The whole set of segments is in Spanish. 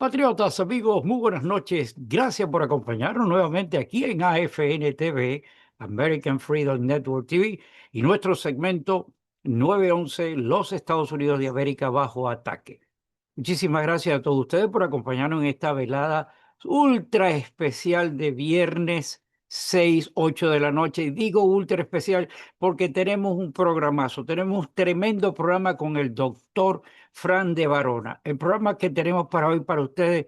Patriotas, amigos, muy buenas noches. Gracias por acompañarnos nuevamente aquí en AFN TV, American Freedom Network TV, y nuestro segmento 911, los Estados Unidos de América bajo ataque. Muchísimas gracias a todos ustedes por acompañarnos en esta velada ultra especial de viernes 6, 8 de la noche. Y digo ultra especial porque tenemos un programazo, tenemos un tremendo programa con el doctor Fran de Varona. El programa que tenemos para hoy para ustedes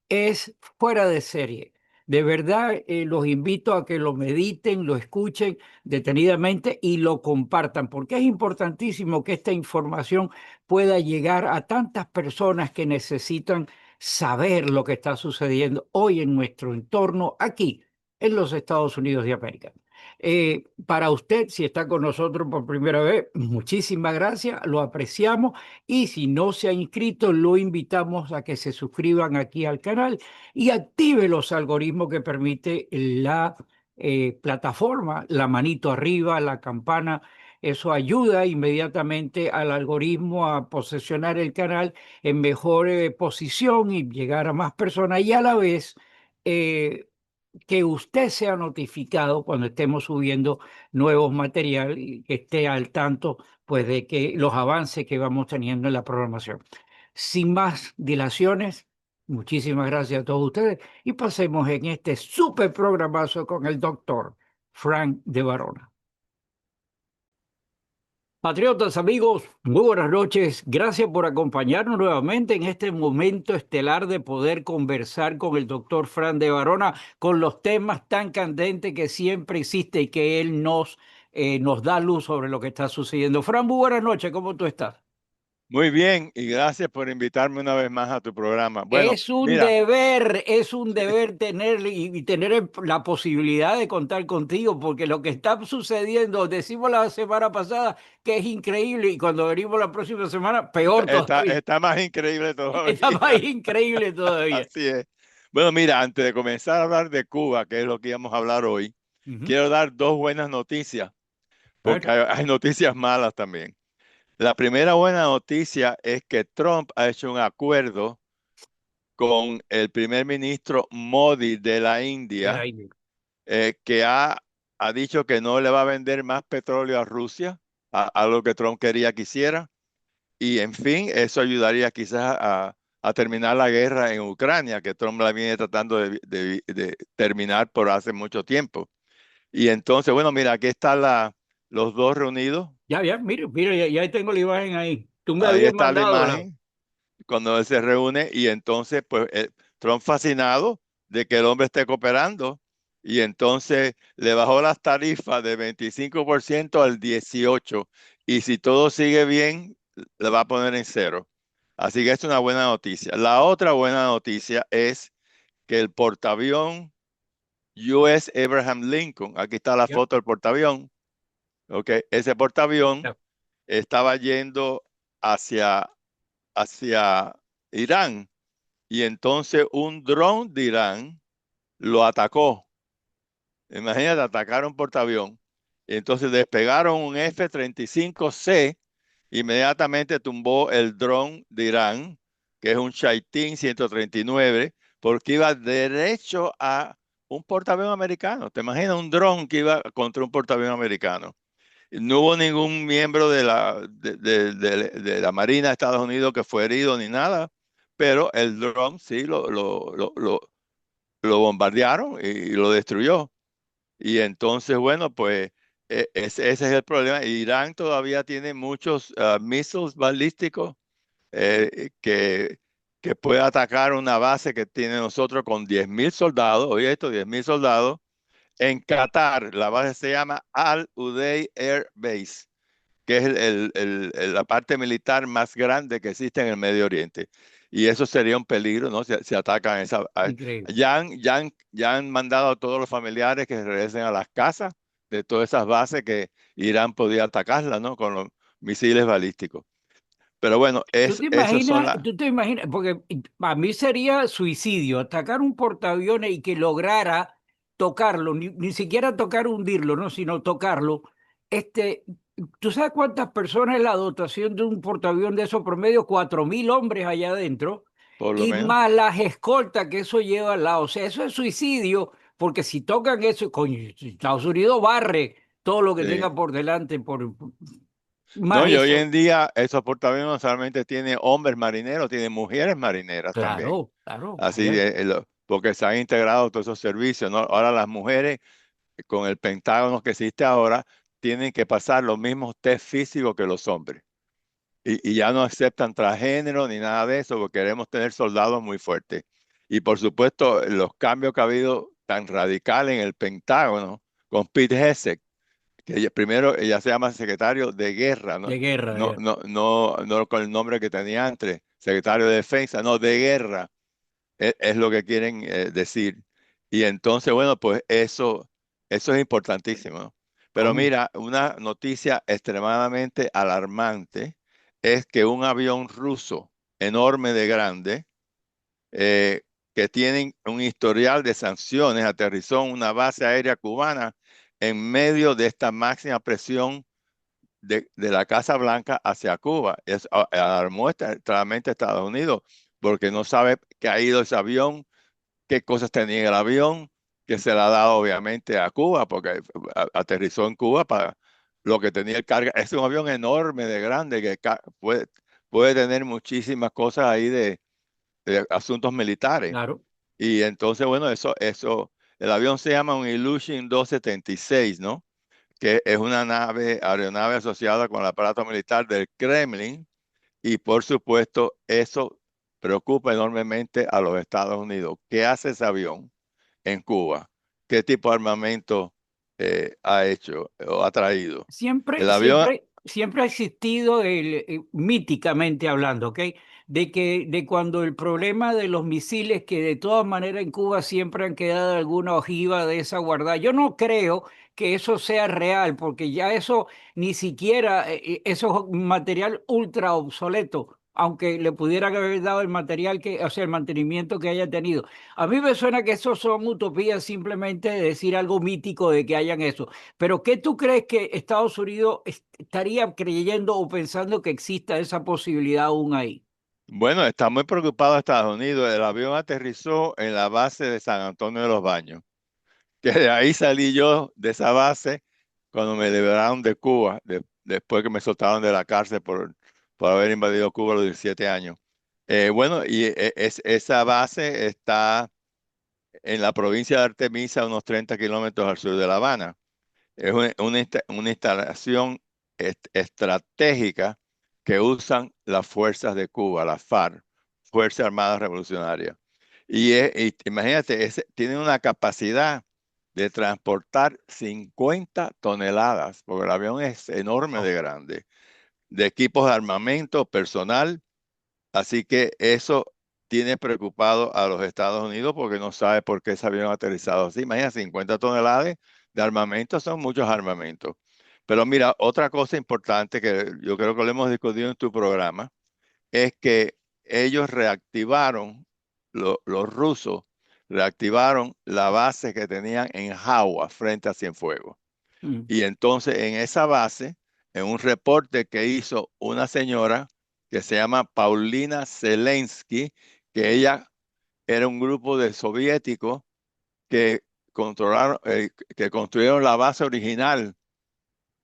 es fuera de serie. De verdad, los invito a que lo mediten, lo escuchen detenidamente y lo compartan, porque es importantísimo que esta información pueda llegar a tantas personas que necesitan saber lo que está sucediendo hoy en nuestro entorno aquí en los Estados Unidos de América. Para usted, si está con nosotros por primera vez, muchísimas gracias, lo apreciamos, y si no se ha inscrito, lo invitamos a que se suscriban aquí al canal y active los algoritmos que permite la plataforma, la manito arriba, la campana. Eso ayuda inmediatamente al algoritmo a posicionar el canal en mejor posición y llegar a más personas, y a la vez eh, que usted sea notificado cuando estemos subiendo nuevos materiales y que esté al tanto, pues, de que los avances que vamos teniendo en la programación. Sin más dilaciones, muchísimas gracias a todos ustedes y pasemos en este súper programazo con el doctor Frank de Varona. Patriotas, amigos, muy buenas noches. Gracias por acompañarnos nuevamente en este momento estelar de poder conversar con el doctor Fran de Varona con los temas tan candentes que siempre existe y que él nos da luz sobre lo que está sucediendo. Fran, muy buenas noches. ¿Cómo tú estás? Muy bien, y gracias por invitarme una vez más a tu programa. Bueno, mira, Es un deber tener y tener la posibilidad de contar contigo, porque lo que está sucediendo, decimos la semana pasada que es increíble, y cuando venimos la próxima semana, peor está, todavía. está más increíble Está todavía. más increíble todavía. Así es. Bueno, mira, antes de comenzar a hablar de Cuba, que es lo que íbamos a hablar hoy, Ujú. quiero dar dos buenas noticias, A porque ver. hay noticias malas también. La primera buena noticia es que Trump ha hecho un acuerdo con el primer ministro Modi de la De la India, India. que ha dicho que no le va a vender más petróleo a Rusia, a lo que Trump quería que hiciera. Y en fin, eso ayudaría quizás a terminar la guerra en Ucrania, que Trump la viene tratando de terminar por hace mucho tiempo. Y entonces, bueno, mira, aquí están los dos reunidos. Ya, ya, mire, mire, ya tengo la imagen ahí. Tú me Ahí habías está la mandado la. imagen cuando él se reúne y entonces, pues, Trump fascinado de que el hombre esté cooperando y entonces le bajó las tarifas de 25% al 18%, y si todo sigue bien, le va a poner en cero. Así que es una buena noticia. La otra buena noticia es que el portaavión US Abraham Lincoln, aquí está la Ya, foto del portaavión, ¿ok? Ese portaavión ya. estaba yendo hacia, hacia Irán, y entonces un dron de Irán lo atacó. Imagínate, atacaron portaavión. Y entonces despegaron un F-35C, inmediatamente tumbó el dron de Irán, que es un Chaitin 139, porque iba derecho a un portaavión americano. ¿Te imaginas un dron que iba contra un portaavión americano? No hubo ningún miembro de la Marina de Estados Unidos que fue herido ni nada, pero el dron sí lo bombardearon y lo destruyó. Y entonces, bueno, pues ese es el problema. Irán todavía tiene muchos misiles balísticos, que puede atacar una base que tiene nosotros con 10.000 soldados. Oye esto, 10.000 soldados. En Qatar, la base se llama Al Udeid Air Base, que es la parte militar más grande que existe en el Medio Oriente. Y eso sería un peligro, ¿no? Si atacan esa. Increíble. Ya han mandado a todos los familiares que regresen a las casas de todas esas bases que Irán podía atacarlas, ¿no? Con los misiles balísticos. Pero bueno, esas son las. Tú te imaginas, porque a mí sería suicidio atacar un portaaviones y que lograra tocarlo, ni siquiera tocar hundirlo, no, sino tocarlo. Este, ¿Tú sabes cuántas personas es la dotación de un portaaviones de esos promedio? 4.000 hombres allá adentro. por lo y menos. más las escoltas que eso lleva al lado. O sea, eso es suicidio, porque si tocan eso, coño, Estados Unidos barre todo lo que Sí. tenga por delante, No, más y hoy eso. en día esos portaaviones no solamente tiene hombres marineros, tiene mujeres marineras también. Claro, claro, Así, allá, porque se han integrado todos esos servicios, ¿no? Ahora las mujeres con el Pentágono que existe ahora tienen que pasar los mismos test físicos que los hombres. Y ya no aceptan transgénero ni nada de eso, porque queremos tener soldados muy fuertes. Y por supuesto, los cambios que ha habido tan radicales en el Pentágono con Pete Hegseth, que primero ella se llama secretario de guerra, de guerra, no, no con el nombre que tenía antes, secretario de defensa, no, de guerra, es lo que quieren decir. Y entonces, bueno, pues eso es importantísimo, ¿no? Pero ¿Cómo? mira, una noticia extremadamente alarmante es que un avión ruso enorme de grande, eh, que tienen un historial de sanciones, aterrizó en una base aérea cubana en medio de esta máxima presión de la Casa Blanca hacia Cuba. Alarmó claramente a Estados Unidos porque no sabe qué ha ido ese avión, qué cosas tenía el avión, que se le ha dado obviamente a Cuba, porque aterrizó en Cuba para lo que tenía el carga. Es un avión enorme, de grande, que puede tener muchísimas cosas ahí de asuntos militares. Claro. Y entonces, bueno, el avión se llama un Ilyushin 276, ¿no? Que es una aeronave asociada con el aparato militar del Kremlin, y por supuesto eso preocupa enormemente a los Estados Unidos. ¿Qué hace ese avión en Cuba? ¿Qué tipo de armamento ha hecho o ha traído? Siempre, El avión, siempre ha existido, míticamente hablando, ¿ok? De cuando el problema de los misiles, que de todas maneras en Cuba siempre han quedado alguna ojiva de esa guardada. Yo no creo que eso sea real, porque ya eso ni siquiera, eso es material ultra obsoleto, aunque le pudieran haber dado el material que, o sea, el mantenimiento que haya tenido. A mí me suena que eso son utopías simplemente de decir algo mítico de que hayan eso. Pero ¿qué tú crees que Estados Unidos estaría creyendo o pensando que exista esa posibilidad aún ahí? bueno, está muy preocupado Estados Unidos. El avión aterrizó en la base de San Antonio de los Baños, que de ahí salí yo de esa base cuando me liberaron de Cuba, después que me soltaron de la cárcel por haber invadido Cuba a los 17 años. Bueno, y esa base está en la provincia de Artemisa, a unos 30 kilómetros al sur de La Habana. Es una instalación estratégica que usan las fuerzas de Cuba, las FARC, Fuerzas Armadas Revolucionarias. Y imagínate, tiene una capacidad de transportar 50 toneladas, porque el avión es enorme Wow, de grande, de equipos de armamento, personal. Así que eso tiene preocupado a los Estados Unidos porque no sabe por qué ese avión ha aterrizado así. Imagina, 50 toneladas de armamento son muchos armamentos. Pero mira, otra cosa importante que yo creo que lo hemos discutido en tu programa es que ellos reactivaron, los rusos reactivaron la base que tenían en Jagua frente a Cienfuegos. mm, Y entonces en esa base, en un reporte que hizo una señora que se llama Paulina Zelensky, que ella era un grupo de soviéticos que que construyeron la base original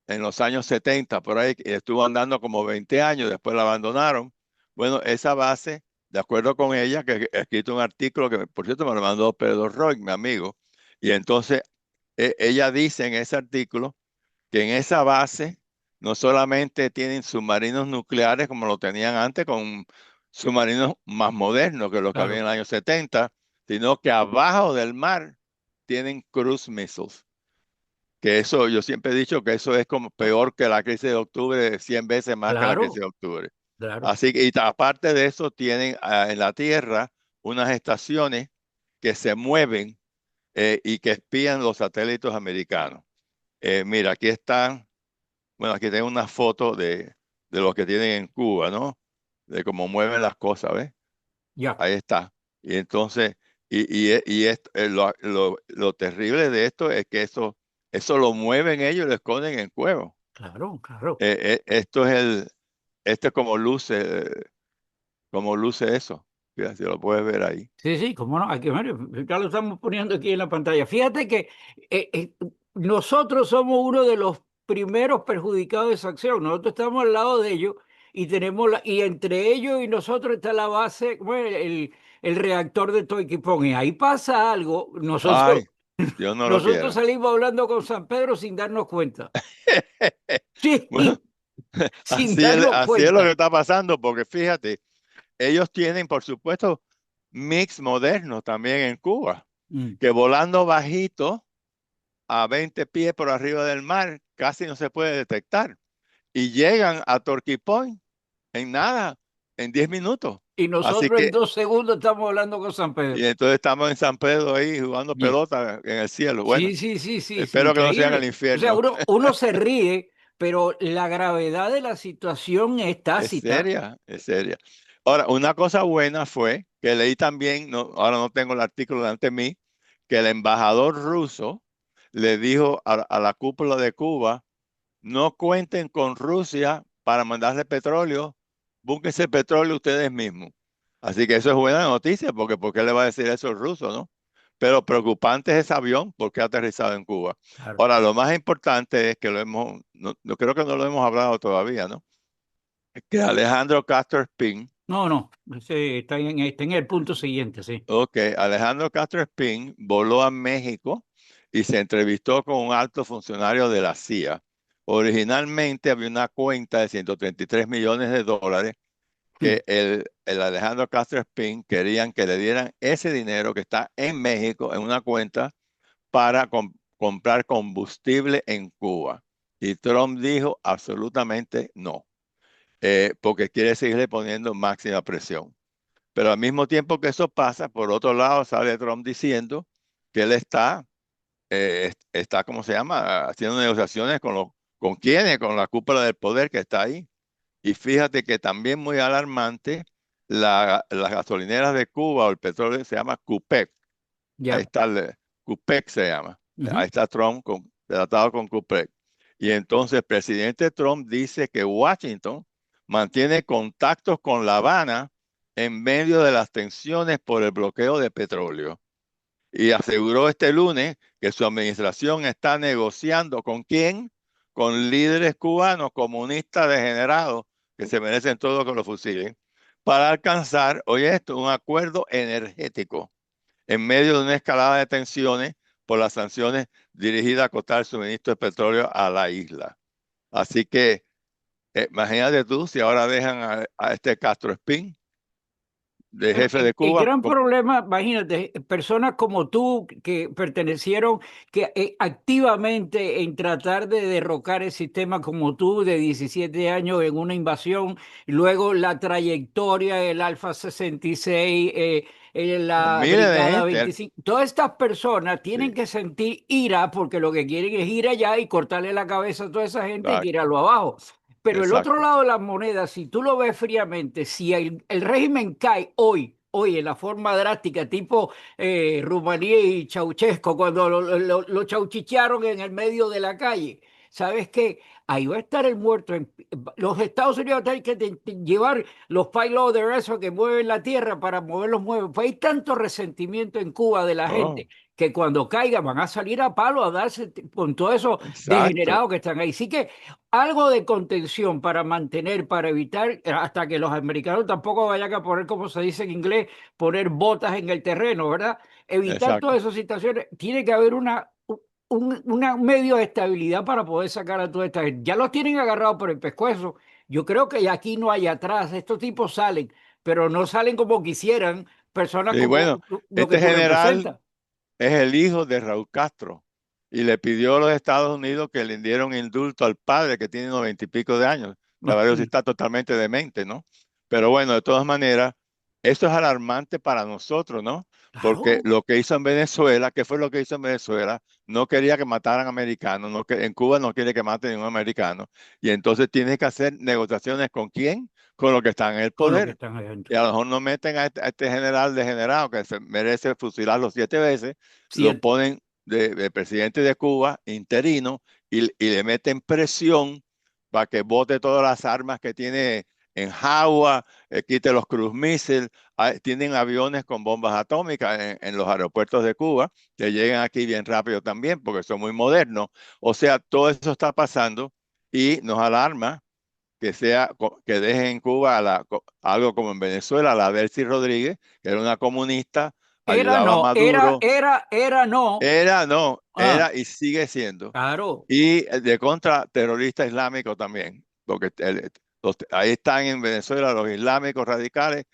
en los años 70, por ahí, y estuvo andando como 20 años, después la abandonaron. Bueno, esa base, de acuerdo con ella, que he escrito un artículo que, por cierto, me lo mandó Pedro Roy, mi amigo, y entonces ella dice en ese artículo que en esa base no solamente tienen submarinos nucleares como lo tenían antes, con submarinos más modernos que los que había en claro. el año 70, sino que abajo del mar tienen cruise missiles. Que eso, yo siempre he dicho que eso es como peor que la crisis de octubre, 100 veces más que la crisis Claro, de octubre. claro. Así que, y aparte de eso, tienen en la Tierra unas estaciones que se mueven y que espían los satélites americanos. Mira, aquí están. Bueno, aquí tengo una foto de lo que tienen en Cuba, ¿no? De cómo mueven las cosas, ¿ves? Ya, Ahí está. Y entonces, lo terrible de esto es que eso lo mueven ellos y lo esconden en cuevos. claro, claro. Esto es como luce eso. Fíjate, si lo puedes ver ahí. Sí, sí, cómo no. Aquí, bueno, ya lo estamos poniendo aquí en la pantalla. Fíjate que eh, eh, nosotros somos uno de los primeros perjudicados de esa acción. Nosotros estamos al lado de ellos y tenemos y entre ellos y nosotros está la base, bueno, el reactor de Toiquipón. Y ahí pasa algo. Ay, Dios no lo Nosotros quiera. salimos hablando con San Pedro sin darnos cuenta. Bueno, Sí, sin darnos así es lo que cuenta. está pasando, porque fíjate, ellos tienen, por supuesto, mix modernos también en Cuba, Mm. que volando bajito a 20 pies por arriba del mar casi no se puede detectar. Y llegan a Torquay Point en nada, en 10 minutos. Y Así nosotros en que, 2 segundos estamos hablando con San y Pedro. entonces estamos en San Pedro ahí jugando Yeah. pelota en el cielo. Bueno, Sí, sí, sí, sí, sí, espero que no sea en el increíble. O sea, infierno. uno se ríe, pero la gravedad de la situación es Es tácita. seria, es seria. Ahora, una cosa buena fue que leí también, ahora no tengo el artículo delante de mí, que el embajador ruso le dijo a la cúpula de Cuba: no cuenten con Rusia para mandarle petróleo, búsquense petróleo ustedes mismos. Así que eso es buena noticia, porque ¿por qué le va a decir eso el ruso, no? Pero preocupante es ese avión porque ha aterrizado en Cuba. Claro. Ahora, lo más importante es que no creo que no lo hemos hablado todavía, ¿no? Es que Alejandro Castro Espín, No, no, está en el punto siguiente, sí. ok, Alejandro Castro Espín voló a México y se entrevistó con un alto funcionario de la CIA. Originalmente había una cuenta de 133 millones de dólares Hmm. que el Alejandro Castro Espín querían que le dieran ese dinero que está en México en una cuenta para comprar combustible en Cuba. Y Trump dijo absolutamente no, porque quiere seguirle poniendo máxima presión. Pero al mismo tiempo que eso pasa, por otro lado sale Trump diciendo que él está, ¿cómo se llama? Haciendo negociaciones ¿con quiénes? Con la cúpula del poder que está ahí. Y fíjate que también muy alarmante, las gasolineras de Cuba o el petróleo se llama CUPEC. Ahí Ya. está CUPEC se llama. Ahí Ujú. está Trump tratado con CUPEC. Y entonces el presidente Trump dice que Washington mantiene contactos con La Habana en medio de las tensiones por el bloqueo de petróleo. Y aseguró este lunes que su administración está negociando ¿con quién? Con líderes cubanos comunistas degenerados que se merecen todo que los fusilen para alcanzar, oye esto, un acuerdo energético en medio de una escalada de tensiones por las sanciones dirigidas a cortar el suministro de petróleo a la isla. Así que imagínate tú si ahora dejan a este Castro Espín de Bueno, jefe de el Cuba. gran problema, imagínate, personas como tú que pertenecieron que activamente en tratar de derrocar el sistema como tú de 17 años en una invasión, y luego la trayectoria, el Alfa 66, la Miles de Brigada gente. 25, todas estas personas tienen Sí, que sentir ira porque lo que quieren es ir allá y cortarle la cabeza a toda esa gente y exacto, tirarlo abajo. Pero el otro exacto. lado de la moneda, si tú lo ves fríamente, si el régimen cae hoy en la forma drástica, tipo Rumanía y Ceausescu, cuando lo chauchichearon en el medio de la calle, ¿sabes qué? Ahí va a estar el muerto. Los Estados Unidos tienen que llevar los payloaders esos que mueven la tierra para mover los muebles. Pues hay tanto resentimiento en Cuba de la Oh, gente que cuando caiga van a salir a palo a darse con todos esos exacto. degenerados que están ahí. Así que algo de contención para mantener, para evitar, hasta que los americanos tampoco vayan a poner, como se dice en inglés, poner botas en el terreno, ¿verdad? Evitar Exacto. todas esas situaciones. Tiene que haber un medio de estabilidad para poder sacar a toda esta gente. Ya los tienen agarrados por el pescuezo. Yo creo que aquí no hay atrás. Estos tipos salen, pero no salen como quisieran personas Y bueno, como lo que este tú general representas. es el hijo de Raúl Castro y le pidió a los Estados Unidos que le dieran indulto al padre que tiene 90 y pico de años. La verdad, sí está totalmente demente, ¿no? Pero bueno, de todas maneras, esto es alarmante para nosotros, ¿no? Porque Claro, lo que hizo en Venezuela, ¿qué fue lo que hizo en Venezuela? No quería que mataran americanos, no, en Cuba no quiere que maten a ningún americano. Y entonces tiene que hacer negociaciones ¿con quién? Con los que están en el con lo que poder. están adentro. Y a lo mejor no meten a este general degenerado que se merece fusilarlo 7 veces, lo Siete. ponen de presidente de Cuba interino y le meten presión para que bote todas las armas que tiene en Jagua, quite los cruise missiles, tienen aviones con bombas atómicas en los aeropuertos de Cuba, que llegan aquí bien rápido también, porque son muy modernos. O sea, todo eso está pasando y nos alarma que dejen en Cuba algo como en Venezuela, la Delcy Rodríguez, que era una comunista, Era ayudaba a no, Maduro. no. No, Ah, era y sigue siendo. claro. Y de contra terrorista islámico también, porque ahí están en Venezuela los islámicos radicales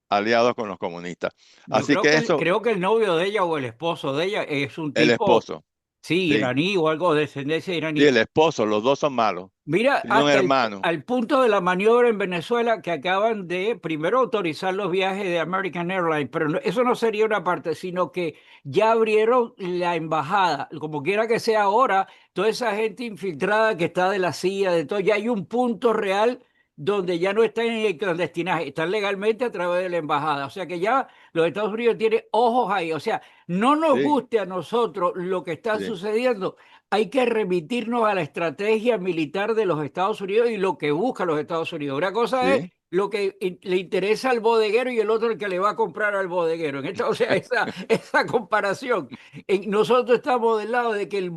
aliados con los comunistas. Yo Así que eso, creo que el novio de ella o el esposo de ella es un el tipo, esposo, sí, sí, iraní o algo de descendencia sí, iraní. el esposo, los dos son malos. Mira, Tiene un hermano, al punto de la maniobra en Venezuela que acaban de primero autorizar los viajes de American Airlines, pero eso no sería una parte, sino que ya abrieron la embajada, como quiera que sea ahora, toda esa gente infiltrada que está de la CIA, de todo, ya hay un punto real donde ya no están en el clandestinaje, están legalmente a través de la embajada. O sea que ya los Estados Unidos tienen ojos ahí. O sea, no nos sí, guste a nosotros lo que está sí, sucediendo, hay que remitirnos a la estrategia militar de los Estados Unidos y lo que busca los Estados Unidos. Una cosa es sí. lo que le interesa al bodeguero y el otro el que le va a comprar al bodeguero. O sea, esa comparación. Nosotros estamos del lado de que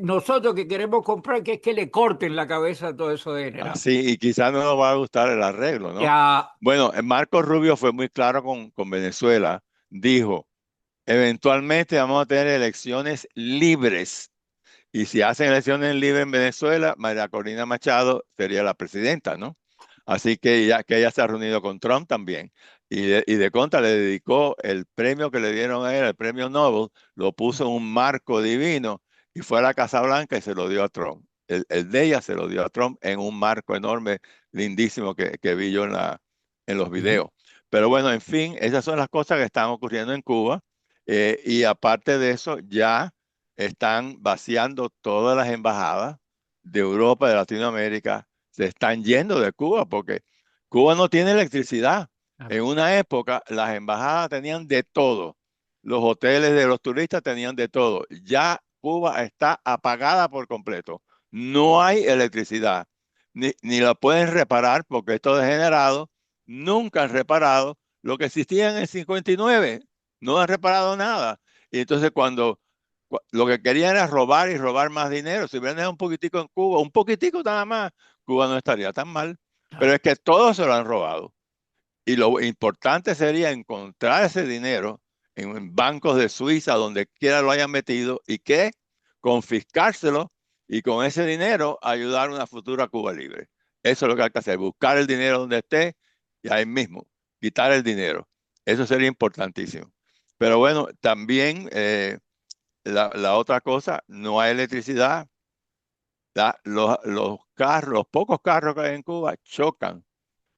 nosotros que queremos comprar, que es que le corten la cabeza a todo eso de general. Así, y quizás no nos va a gustar el arreglo, ¿no? Ya, Bueno, Marco Rubio fue muy claro con Venezuela. Dijo, eventualmente vamos a tener elecciones libres. Y si hacen elecciones libres en Venezuela, María Corina Machado sería la presidenta, ¿no? Así que ella se ha reunido con Trump también. Y de contra le dedicó el premio que le dieron a él, el premio Nobel, lo puso en un marco divino y fue a la Casa Blanca y se lo dio a Trump. El de ella se lo dio a Trump en un marco enorme, lindísimo que vi yo en los ujú, videos. Pero bueno, en fin, esas son las cosas que están ocurriendo en Cuba. Y aparte de eso, ya están vaciando todas las embajadas de Europa, de Latinoamérica, se están yendo de Cuba porque Cuba no tiene electricidad. En claro. una época las embajadas tenían de todo, los hoteles de los turistas tenían de todo. Ya Cuba está apagada por completo. No hay electricidad, ni la pueden reparar porque estos degenerados nunca han reparado lo que existía en el 59. No han reparado nada. Y entonces lo que querían era robar y robar más dinero. Si hubieran dejado un poquitico en Cuba, un poquitico nada más, Cuba no estaría tan mal. Pero Claro. es que todo se lo han robado. Y lo importante sería encontrar ese dinero en bancos de Suiza, donde quiera lo hayan metido, y que confiscárselo y con ese dinero ayudar a una futura Cuba libre. Eso es lo que hay que hacer, buscar el dinero donde esté y ahí mismo, quitar el dinero. Eso sería importantísimo. Pero bueno, también la otra cosa, no hay electricidad. Los carros, los pocos carros que hay en Cuba chocan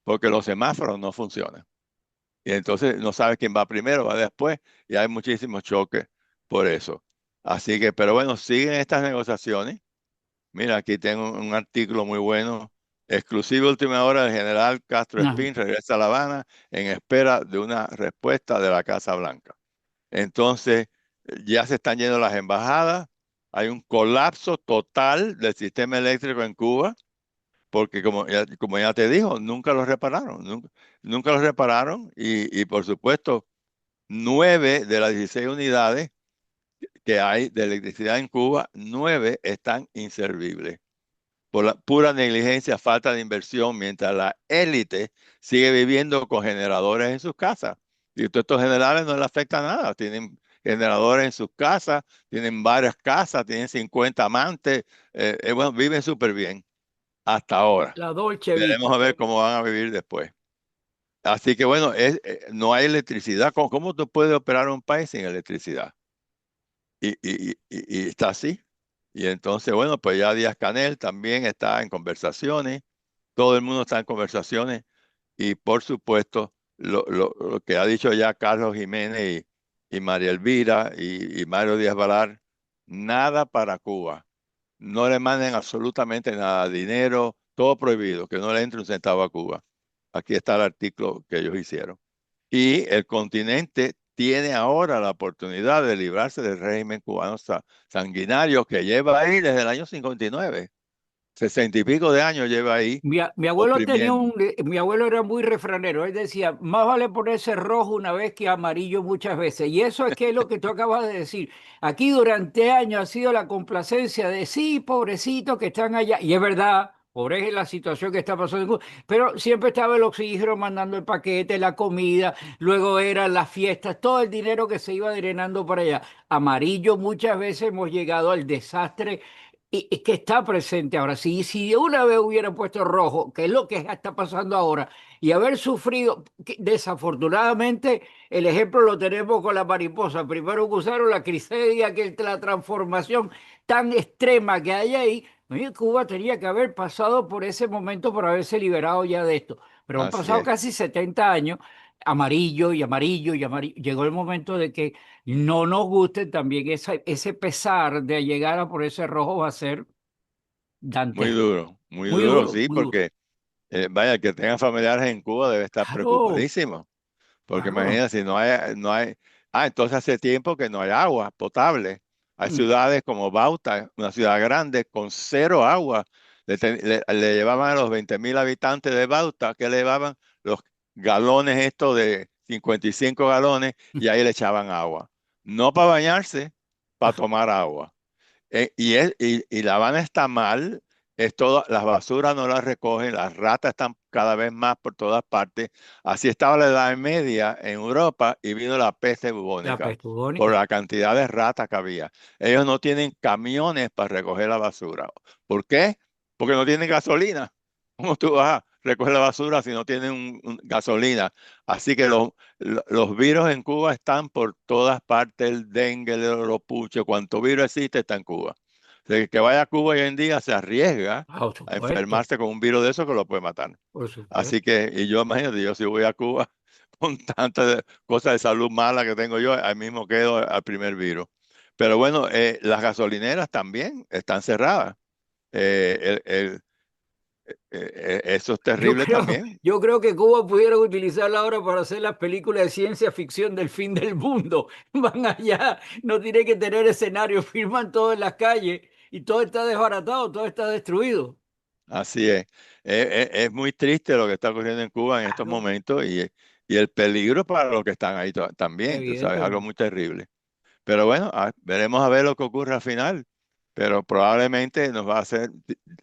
porque los semáforos no funcionan. Y entonces no sabes quién va primero, va después, y hay muchísimos choques por eso. Así que, pero bueno, siguen estas negociaciones. Mira, aquí tengo un artículo muy bueno, exclusivo última hora del general Castro Ajá. Espín regresa a La Habana en espera de una respuesta de la Casa Blanca. Entonces, ya se están yendo las embajadas, hay un colapso total del sistema eléctrico en Cuba, porque como ya te dijo, nunca lo repararon, nunca lo repararon y por supuesto, 9 de las 16 unidades que hay de electricidad en Cuba, 9 están inservibles por la pura negligencia, falta de inversión, mientras la élite sigue viviendo con generadores en sus casas. Y todos estos generales no les afecta nada. Tienen generadores en sus casas, tienen varias casas, tienen 50 amantes. Bueno, viven súper bien hasta ahora. La Dolce Veremos Vita. a ver cómo van a vivir después. Así que bueno, no hay electricidad. ¿Cómo tú puedes operar un país sin electricidad? Y está así. Y entonces, bueno, pues ya Díaz-Canel también está en conversaciones, todo el mundo está en conversaciones y por supuesto lo que ha dicho ya Carlos Jiménez y María Elvira y Mario Díaz Balar, nada para Cuba. No le manden absolutamente nada, dinero, todo prohibido, que no le entre un centavo a Cuba. Aquí está el artículo que ellos hicieron. Y el continente tiene ahora la oportunidad de librarse del régimen cubano sanguinario que lleva ahí desde el año 59. 60 y pico de años lleva ahí Mi abuelo tenía oprimiendo. mi abuelo era muy refranero. Él decía, más vale ponerse rojo una vez que amarillo muchas veces. Y eso es que es lo que tú acabas de decir. Aquí durante años ha sido la complacencia de sí, pobrecitos que están allá. Y es verdad, pobre es la situación que está pasando en Cuba. Pero siempre estaba el oxígeno mandando el paquete, la comida, luego eran las fiestas, todo el dinero que se iba drenando para allá. Amarillo muchas veces hemos llegado al desastre y que está presente ahora. Si de una vez hubiera puesto rojo, que es lo que está pasando ahora, y haber sufrido, desafortunadamente, el ejemplo lo tenemos con la mariposa. Primero que usaron la crisedia, que es la transformación tan extrema que hay ahí. Oye, Cuba tenía que haber pasado por ese momento por haberse liberado ya de esto. Pero han Así pasado es, casi 70 años, amarillo y amarillo y amarillo. Llegó el momento de que no nos guste también ese pesar de llegar a por ese rojo va a ser dantesco. muy Muy duro, duro, sí, muy duro. porque vaya, el que tenga familiares en Cuba debe estar Claro, preocupadísimo. Porque claro. imagínate, si no hay, entonces hace tiempo que no hay agua potable. Hay Mm. ciudades como Bauta, una ciudad grande, con cero agua. Le llevaban a los 20.000 habitantes de Bauta, que le llevaban los galones estos de 55 galones, y ahí le echaban agua. No para bañarse, para Ah, tomar agua. Y La Habana está mal, es todo, las basuras no las recogen, las ratas están cada vez más por todas partes. Así estaba la Edad Media en Europa y vino la peste la bubónica peste por bubónica. la cantidad de ratas que había. Ellos no tienen camiones para recoger la basura. ¿Por qué? Porque no tienen gasolina. ¿Cómo tú vas a recoger la basura si no tienen gasolina? Así que los virus en Cuba están por todas partes, el dengue, el oropuche, cuanto virus existe está en Cuba. O sea, que vaya a Cuba hoy en día se arriesga Ah, por a supuesto, enfermarse con un virus de eso que lo puede matar. por Así supuesto. que, y yo imagínate, yo si voy a Cuba con tantas cosas de salud mala que tengo yo, ahí mismo quedo al primer virus. Pero bueno, las gasolineras también están cerradas. Eso es Yo terrible creo, también. yo creo que Cuba pudiera utilizarla ahora para hacer las películas de ciencia ficción del fin del mundo. Van allá, no tiene que tener escenario, firman todo en las calles y todo está desbaratado, todo está destruido. Así es. Es muy triste lo que está ocurriendo en Cuba en estos Claro, momentos y el peligro para los que están ahí también, tú sabes, algo evidentemente. muy terrible. Pero bueno, veremos a ver lo que ocurre al final. Pero probablemente nos va a hacer,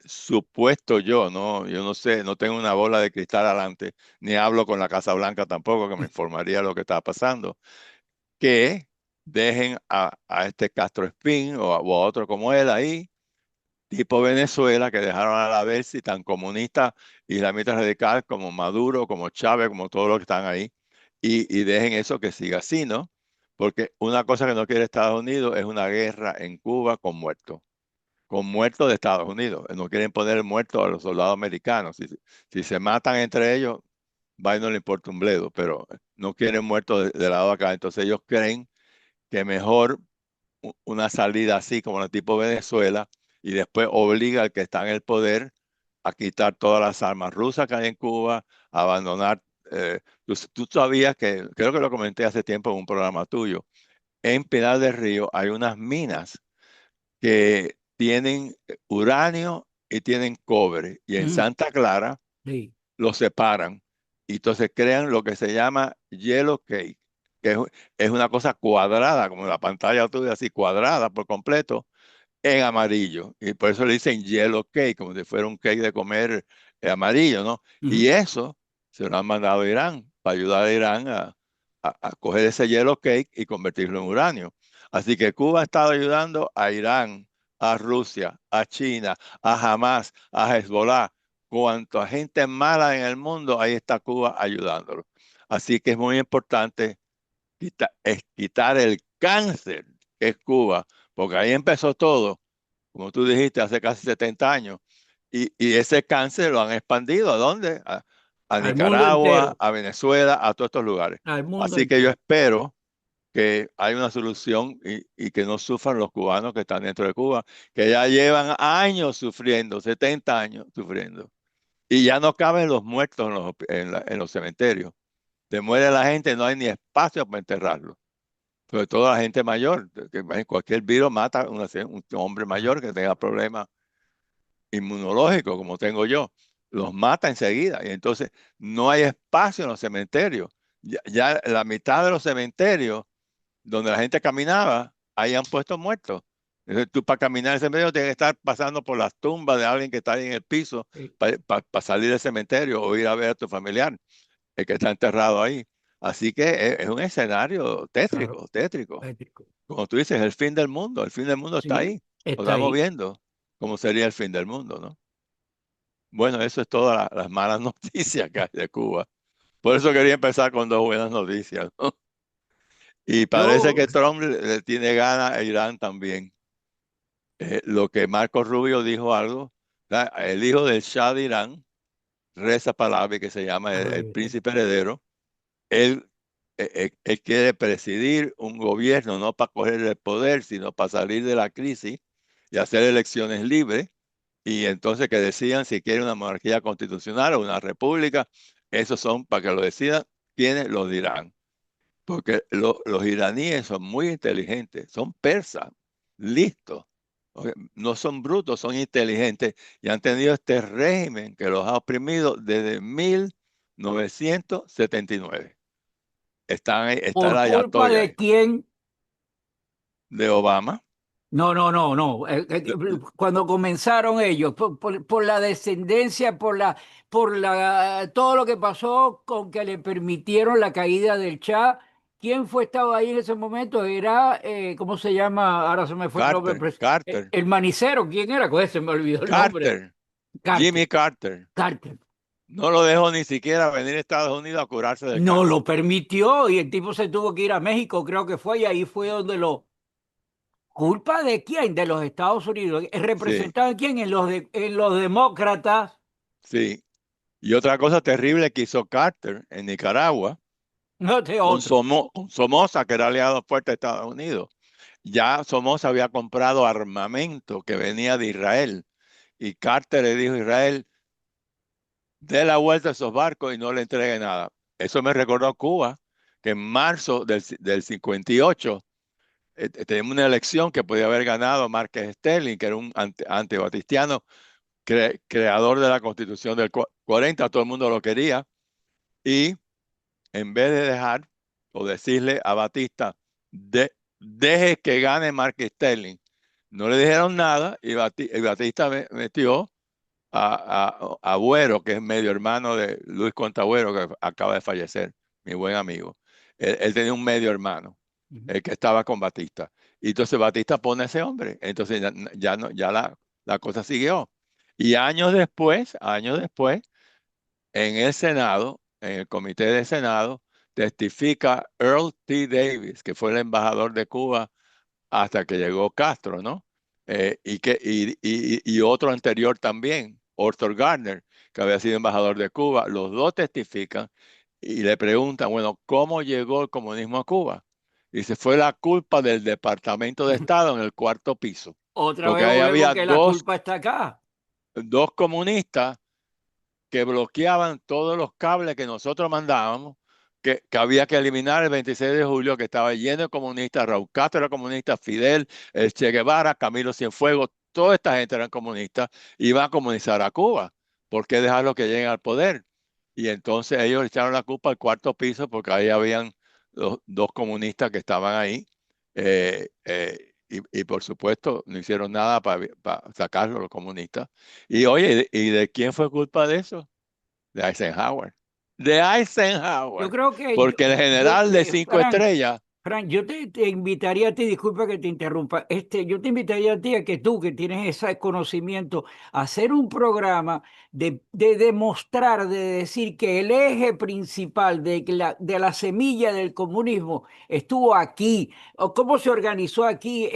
supuesto yo, ¿no? Yo no sé, no tengo una bola de cristal adelante, ni hablo con la Casa Blanca tampoco, que me informaría lo que está pasando, que dejen a este Castro Espín o a otro como él ahí tipo Venezuela, que dejaron a la vez y tan comunista islamista radical como Maduro, como Chávez, como todos los que están ahí, y dejen eso que siga así, ¿no? Porque una cosa que no quiere Estados Unidos es una guerra en Cuba con muertos de Estados Unidos. No quieren poner muertos a los soldados americanos. Si se matan entre ellos, va y no le importa un bledo, pero no quieren muertos de lado acá. Entonces ellos creen que mejor una salida así como el tipo Venezuela y después obliga al que está en el poder a quitar todas las armas rusas que hay en Cuba, a abandonar. Tú sabías que, creo que lo comenté hace tiempo en un programa tuyo, en Pinar del Río hay unas minas que tienen uranio y tienen cobre y en Mm, Santa Clara sí. los separan y entonces crean lo que se llama yellow cake, que es una cosa cuadrada, como la pantalla tuya, así cuadrada por completo, en amarillo. Y por eso le dicen yellow cake, como si fuera un cake de comer amarillo, ¿no? Y Ujú. eso se lo han mandado a Irán, para ayudar a Irán a coger ese yellow cake y convertirlo en uranio. Así que Cuba ha estado ayudando a Irán, a Rusia, a China, a Hamas, a Hezbollah. Cuanta gente mala en el mundo, ahí está Cuba ayudándolo. Así que es muy importante quitar el cáncer que es Cuba, porque ahí empezó todo, como tú dijiste, hace casi 70 años. Y ese cáncer lo han expandido. ¿A dónde? A Al mundo Nicaragua, entero, a Venezuela, a todos estos lugares. al mundo Así que yo entero. espero que haya una solución y que no sufran los cubanos que están dentro de Cuba, que ya llevan años sufriendo, 70 años sufriendo. Y ya no caben los muertos en los cementerios. Se muere la gente, no hay ni espacio para enterrarlos. Sobre todo la gente mayor, que cualquier virus mata a un hombre Claro. mayor que tenga problemas. inmunológico como tengo yo, los mata enseguida. Y entonces no hay espacio en los cementerios. Ya la mitad de los cementerios donde la gente caminaba, ahí han puesto muertos. Entonces, tú para caminar en el cementerio tienes que estar pasando por las tumbas de alguien que está ahí en el piso para salir del cementerio o ir a ver a tu familiar, el que está enterrado ahí. Así que es un escenario Claro, tétrico, tétrico. ético. Como tú dices, el fin del mundo está Sí, ahí. Lo está estamos ahí. viendo cómo sería el fin del mundo, ¿no? Bueno, eso es todas las malas noticias que hay de Cuba. Por eso quería empezar con dos buenas noticias, ¿no? Y parece Yo, que Trump le tiene ganas a Irán también. Lo que Marco Rubio dijo algo, el hijo del Shah de Irán, Reza Pahlavi, que se llama a el ver, príncipe heredero, él, él quiere presidir un gobierno no para coger el poder, sino para salir de la crisis y hacer elecciones libres. Y entonces que decidan si quieren una monarquía constitucional o una república. Esos son para que lo decidan quienes lo dirán. Porque los iraníes son muy inteligentes, son persas, listos. No son brutos, son inteligentes y han tenido este régimen que los ha oprimido desde 1979. Está ¿por la culpa ayatolla de ahí, quién? de Obama. No, no, no, no. De- Cuando comenzaron ellos, por la descendencia, todo lo que pasó con que le permitieron la caída del Shah. ¿Quién estaba ahí en ese momento? Era, ¿cómo se llama? Ahora se me fue el nombre. Carter, Carter, El manicero, ¿quién era? Pues se me olvidó el nombre. Carter, Carter, Jimmy Carter. Carter. No lo dejó ni siquiera venir a Estados Unidos a curarse del No cáncer. lo permitió y el tipo se tuvo que ir a México, creo que fue, y ahí fue donde lo... ¿Culpa de quién? De los Estados Unidos. Sí, ¿Representado en quién? En los demócratas. sí. Y otra cosa terrible que hizo Carter en Nicaragua No de otro. con Somoza, que era aliado fuerte de Estados Unidos. Ya Somoza había comprado armamento que venía de Israel y Carter le dijo a Israel, dé la vuelta a esos barcos y no le entregue nada. Eso me recordó a Cuba, que en marzo del 58 teníamos una elección que podía haber ganado Márquez Sterling, que era un antibatistiano, creador de la Constitución del 40, todo el mundo lo quería, y en vez de dejar o decirle a Batista, deje que gane Mark Sterling, no le dijeron nada y, y Batista metió a Agüero, que es medio hermano de Luis Contabuero, que acaba de fallecer, mi buen amigo. Él tenía un medio hermano, el que estaba con Batista. Y entonces Batista pone a ese hombre. Entonces ya, no, ya la cosa siguió. Y años después, en el Senado, en el Comité de Senado, testifica Earl T. Davis, que fue el embajador de Cuba hasta que llegó Castro, ¿no? Y otro anterior también, Arthur Gardner, que había sido embajador de Cuba. Los dos testifican y le preguntan, bueno, ¿cómo llegó el comunismo a Cuba? Dice, fue la culpa del Departamento de Estado en el cuarto piso, Otra porque vez ahí volvemos había que la culpa está acá. dos comunistas que bloqueaban todos los cables que nosotros mandábamos, que había que eliminar el 26 de julio, que estaba lleno de comunistas. Raúl Castro era comunista, Fidel, el Che Guevara, Camilo Cienfuegos, toda esta gente eran comunistas, iban a comunizar a Cuba. ¿Por qué dejarlo que lleguen al poder? Y entonces ellos echaron la culpa al cuarto piso porque ahí habían los dos comunistas que estaban ahí. Y por supuesto no hicieron nada para sacarlos los comunistas. Y oye, ¿y de quién fue culpa de eso? De Eisenhower. De Yo Eisenhower. creo que Porque el general de cinco Frank, estrellas, Frank, yo te invitaría a ti, disculpa que te interrumpa, yo te invitaría a ti a que tú, que tienes ese conocimiento, a hacer un programa de demostrar, de decir que el eje principal de la semilla del comunismo estuvo aquí, o cómo se organizó aquí,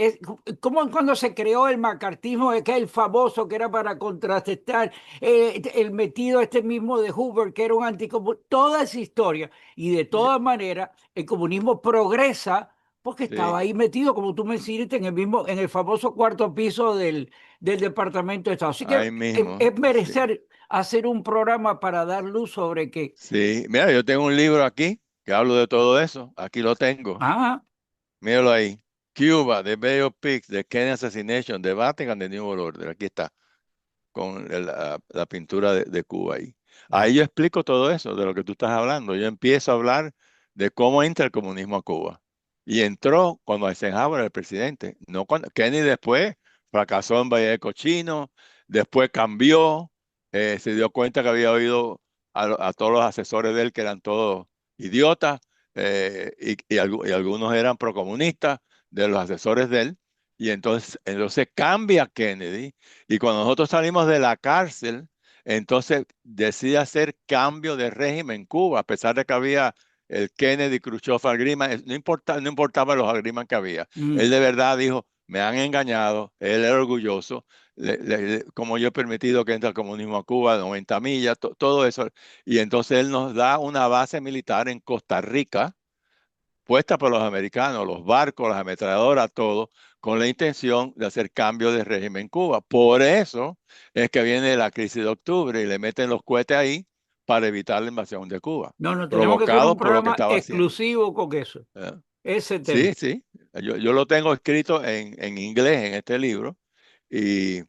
cómo cuando se creó el macartismo, que es el famoso que era para contrarrestar el metido este mismo de Hoover, que era un anticomunista, toda esa historia. Y de sí, todas maneras, el comunismo progresa porque estaba sí, ahí metido, como tú me dijiste, en el famoso cuarto piso del Departamento de Estado. Así que ahí mismo, es sí, merecer hacer un programa para dar luz sobre que, sí. Mira, yo tengo un libro aquí que hablo de todo eso. Aquí lo tengo. ah, Míralo ahí. Cuba, The Bay of Pigs, The Kennedy Assassination, The Vatican, The New World Order. Aquí está. la pintura de Cuba ahí. Ahí yo explico todo eso de lo que tú estás hablando. Yo empiezo a hablar de cómo entra el comunismo a Cuba. Y entró cuando Eisenhower era el presidente. No cuando Kennedy después fracasó en Valle de Cochino, después cambió, se dio cuenta que había oído a todos los asesores de él que eran todos idiotas, y algunos eran procomunistas de los asesores de él. Y entonces cambia Kennedy, y cuando nosotros salimos de la cárcel, entonces decide hacer cambio de régimen en Cuba, a pesar de que había el Kennedy, Khrushchev, agreement, no importaba los agreements que había. Él de verdad dijo, me han engañado, él era orgulloso, como yo he permitido que entre el comunismo a Cuba, 90 millas, todo eso. Y entonces él nos da una base militar en Costa Rica, puesta por los americanos, los barcos, las ametralladoras, todo, con la intención de hacer cambio de régimen en Cuba. Por eso es que viene la crisis de octubre y le meten los cohetes ahí para evitar la invasión de Cuba, No, no, tenemos que hacer un provocado por lo que programa estaba haciendo. exclusivo con eso, ¿Eh? ese tema. Sí, sí. Yo lo tengo escrito en inglés en este libro, y,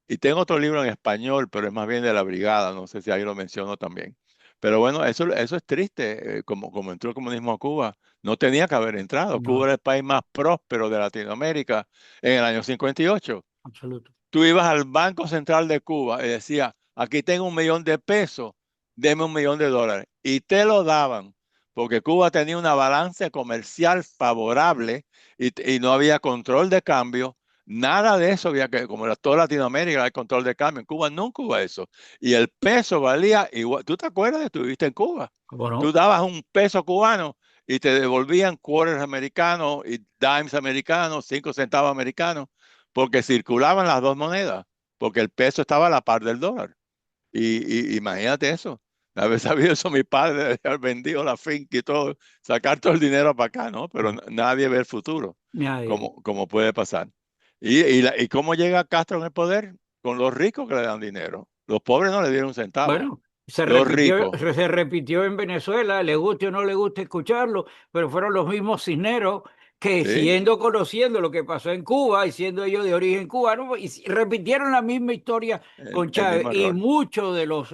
y tengo otro libro en español, pero es más bien de la brigada. No sé si ahí lo menciono también. Pero bueno, eso es triste. Como entró el comunismo a Cuba, no tenía que haber entrado. Cuba No, era el país más próspero de Latinoamérica en el año 58. absoluto. Tú ibas al Banco Central de Cuba y decías, aquí tengo 1 millón de pesos, deme $1 millón. Y te lo daban, porque Cuba tenía una balanza comercial favorable, y no había control de cambio. Nada de eso había, que, como era toda Latinoamérica, hay control de cambio. En Cuba nunca hubo eso. Y el peso valía igual. ¿Tú te acuerdas de que estuviste en Cuba? ¿Cómo Tú no? dabas un peso cubano y te devolvían quarters americanos y dimes americanos, 5 centavos americanos, porque circulaban las dos monedas, porque el peso estaba a la par del dólar. Y imagínate eso. A veces sabido eso, mi padre debe haber vendido la finca y todo, sacar todo el dinero para acá, ¿no? Pero nadie ve el futuro, Nadie. como puede pasar. ¿Y cómo llega Castro en el poder? Con los ricos que le dan dinero. Los pobres no le dieron un centavo. Bueno, Los ricos. se repitió en Venezuela, le guste o no le guste escucharlo, pero fueron los mismos Cisneros que Sí, conociendo lo que pasó en Cuba y siendo ellos de origen cubano, repitieron la misma historia con el Chávez mismo y error. muchos de los...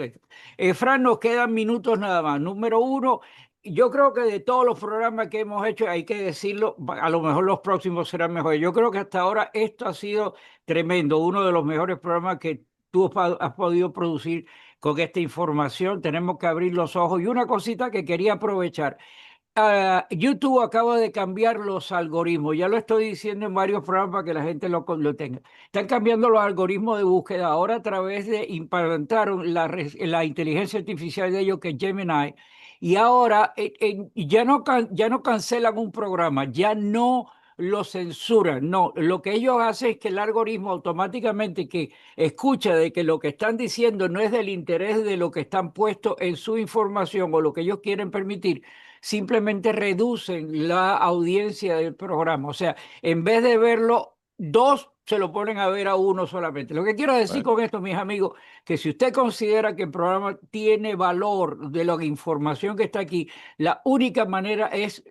Fran, nos quedan minutos nada más. Número uno, yo creo que de todos los programas que hemos hecho, hay que decirlo, a lo mejor los próximos serán mejores. Yo creo que hasta ahora esto ha sido tremendo, uno de los mejores programas que tú has podido producir con esta información. Tenemos que abrir los ojos. Y una cosita que quería aprovechar. YouTube acaba de cambiar los algoritmos. Ya lo estoy diciendo en varios programas para que la gente lo tenga. Están cambiando los algoritmos de búsqueda. Ahora a través de implantaron la inteligencia artificial de ellos, que es Gemini. Y ahora ya no cancelan un programa, ya no lo censuran. No, lo que ellos hacen es que el algoritmo automáticamente que escucha de que lo que están diciendo no es del interés de lo que están puestos en su información o lo que ellos quieren permitir, simplemente reducen la audiencia del programa. O sea, en vez de verlo dos, se lo ponen a ver a uno solamente. Lo que quiero decir Bueno, con esto, mis amigos, que si usted considera que el programa tiene valor de la información que está aquí, la única manera es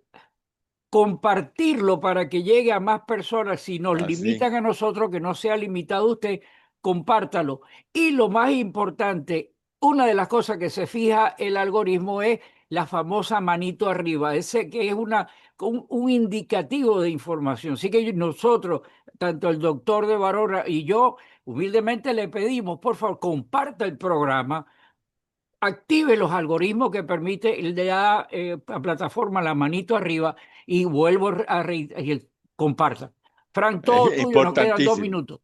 compartirlo para que llegue a más personas. Si nos así, limitan a nosotros, que no sea limitado a usted, compártalo. Y lo más importante, una de las cosas que se fija el algoritmo es la famosa manito arriba, ese que es un indicativo de información. Así que nosotros, tanto el doctor de Barora y yo, humildemente le pedimos, por favor, comparta el programa, active los algoritmos que permite el de la plataforma la manito arriba y vuelvo y comparta. Frank, es todo tuyo, nos quedan dos importantísimo. minutos.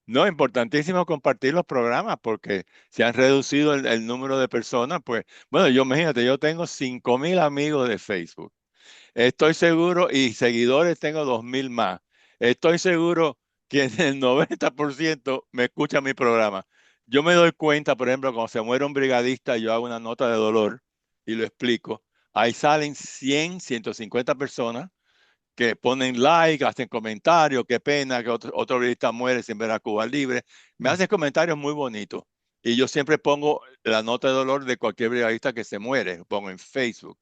No, importantísimo compartir los programas, porque se han reducido el número de personas. Pues, bueno, imagínate, yo tengo 5.000 amigos de Facebook. Estoy seguro, y seguidores tengo 2.000 más. Estoy seguro que el 90% me escucha mi programa. Yo me doy cuenta, por ejemplo, cuando se muere un brigadista, yo hago una nota de dolor y lo explico. Ahí salen 100, 150 personas que ponen like, hacen comentarios, qué pena que otro brigadista muere sin ver a Cuba libre. Me hacen comentarios muy bonitos. Y yo siempre pongo la nota de dolor de cualquier brigadista que se muere, pongo en Facebook.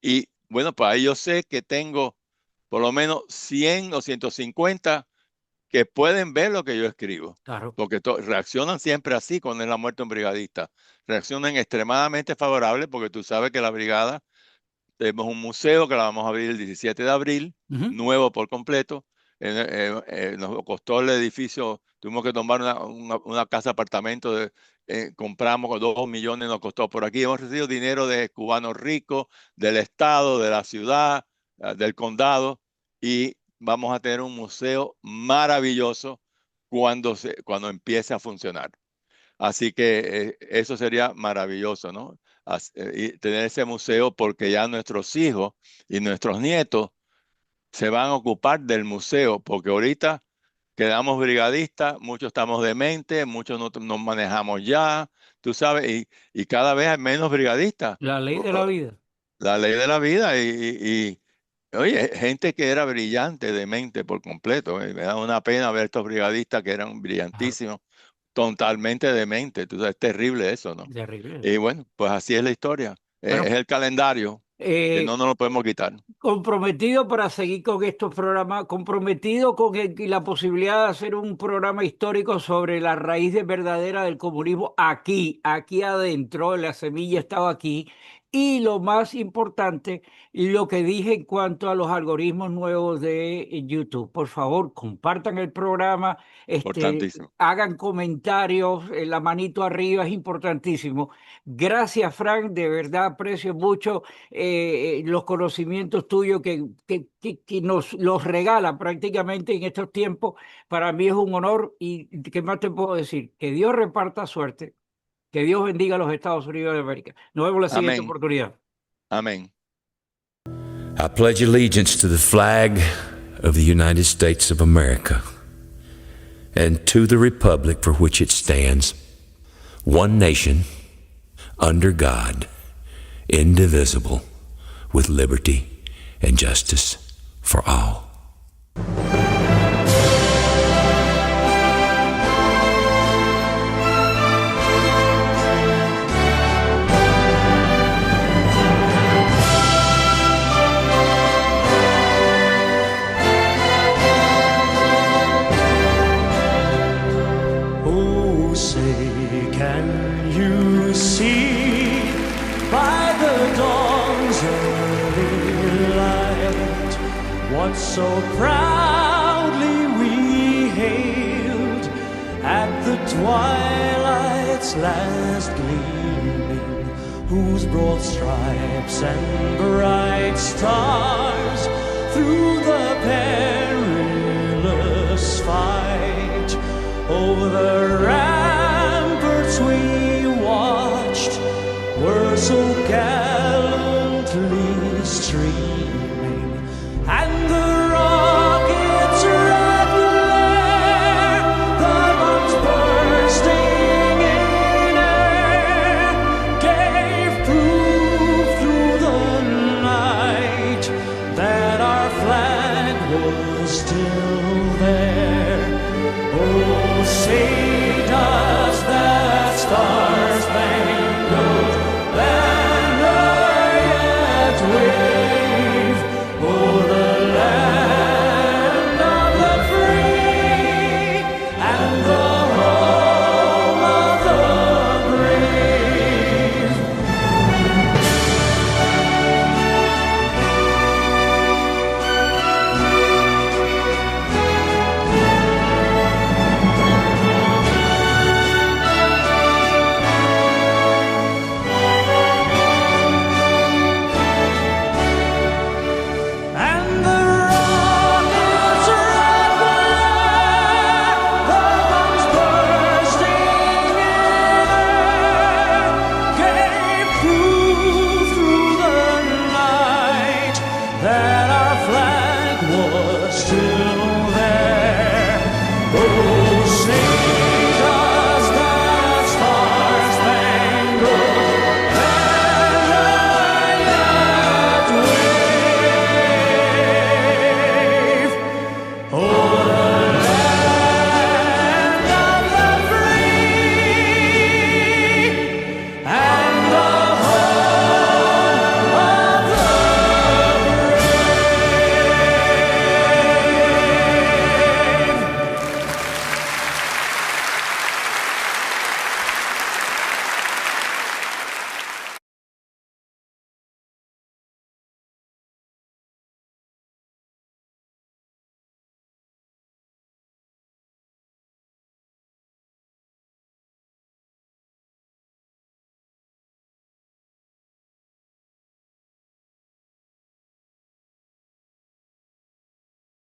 Y bueno, pues ahí yo sé que tengo por lo menos 100 o 150 que pueden ver lo que yo escribo. Claro. Porque reaccionan siempre así cuando es la muerte de un brigadista. Reaccionan extremadamente favorable porque tú sabes que la brigada, tenemos un museo que la vamos a abrir el 17 de abril, nuevo por completo. Nos costó el edificio, tuvimos que tomar una casa apartamento, compramos 2 millones, nos costó por aquí. Hemos recibido dinero de cubanos ricos, del estado, de la ciudad, del condado, y vamos a tener un museo maravilloso cuando empiece a funcionar. Así que eso sería maravilloso, ¿no? Y tener ese museo, porque ya nuestros hijos y nuestros nietos se van a ocupar del museo, porque ahorita quedamos brigadistas, muchos estamos dementes, muchos no manejamos ya, tú sabes, y cada vez hay menos brigadistas. La ley de la vida. La ley de la vida oye, gente que era brillante, demente por completo. Me da una pena ver estos brigadistas que eran brillantísimos, totalmente dementes. Tú sabes, es terrible eso, ¿no? Terrible. Y bueno, pues así es la historia. Bueno, Es el calendario que no nos lo podemos quitar. comprometido para seguir con estos programas, comprometido con la posibilidad de hacer un programa histórico sobre la raíz verdadera del comunismo aquí adentro, la semilla estaba aquí. Y lo más importante, lo que dije en cuanto a los algoritmos nuevos de YouTube. Por favor, compartan el programa, Importantísimo. hagan comentarios, la manito arriba es importantísimo. Gracias, Frank, de verdad aprecio mucho los conocimientos tuyos que nos los regala prácticamente en estos tiempos. Para mí es un honor y ¿qué más te puedo decir? Que Dios reparta suerte, que Dios bendiga a los Estados Unidos de América. Nos vemos la siguiente Amén. oportunidad. Amén. I pledge allegiance to the flag of the United States of America and to the republic for which it stands, one nation, under God, indivisible, with liberty and justice for all. Oh, say, can you see by the dawn's early light what so proudly we hailed at the twilight's last gleaming, whose broad stripes and bright stars through the perilous fight over the ramparts we watched were so gallantly streaming, and the rockets' red glare, the bombs bursting in air, gave proof through the night that our flag was still there. Oh, say does